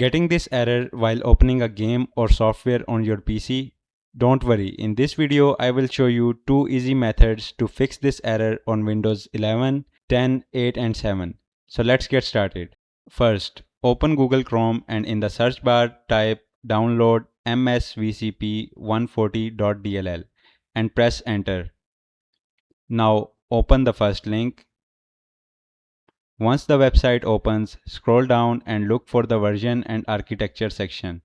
Getting this error while opening a game or software on your PC? Don't worry, in this video I will show you 2 easy methods to fix this error on Windows 11, 10, 8 and 7. So let's get started. First, open Google Chrome and in the search bar type download MSVCP140.dll and press enter. Now open the first link. Once the website opens, scroll down and look for the version and architecture section.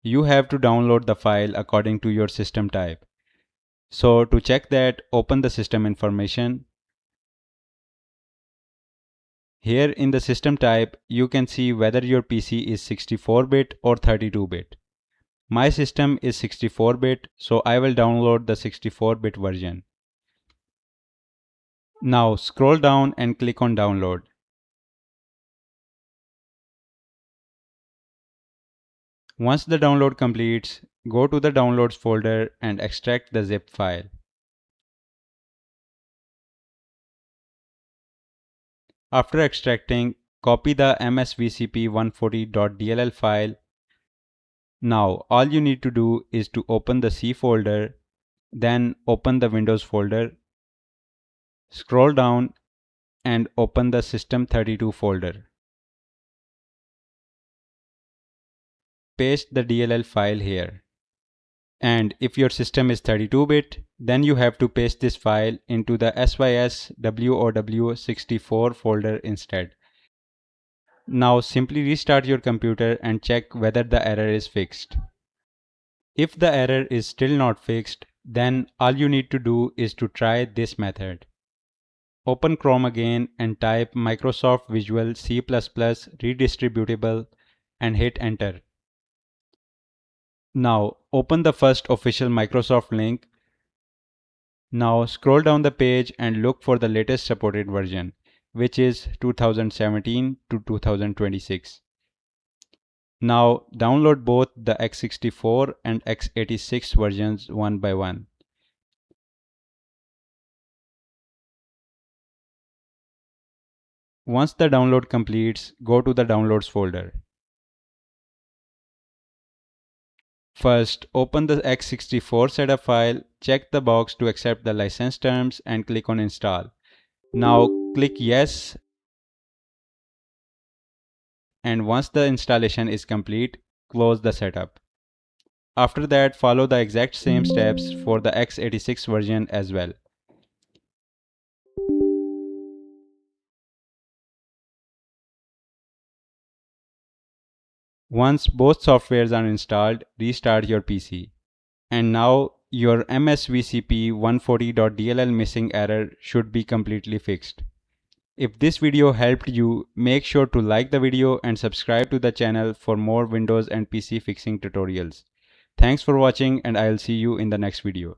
You have to download the file according to your system type. So to check that, open the system information. Here in the system type, you can see whether your PC is 64-bit or 32-bit. My system is 64-bit, so I will download the 64-bit version. Now scroll down and click on download. Once the download completes, go to the downloads folder and extract the zip file. After extracting, copy the MSVCP140.dll file. Now all you need to do is to open the C folder, then open the Windows folder, scroll down and open the System32 folder. Paste the DLL file here. And if your system is 32-bit, then you have to paste this file into the SYSWOW64 folder instead. Now simply restart your computer and check whether the error is fixed. If the error is still not fixed, then all you need to do is to try this method. Open Chrome again and type Microsoft Visual C Redistributable and hit enter. Now open the first official Microsoft link. Now scroll down the page and look for the latest supported version, which is 2017 to 2026. Now download both the x64 and x86 versions one by one. Once the download completes, go to the downloads folder. First, open the x64 setup file, check the box to accept the license terms and click on install. Now click yes, and once the installation is complete, close the setup. After that, follow the exact same steps for the x86 version as well. Once both softwares are installed, restart your PC. And now your MSVCP140.dll missing error should be completely fixed. If this video helped you, make sure to like the video and subscribe to the channel for more Windows and PC fixing tutorials. Thanks for watching and I'll see you in the next video.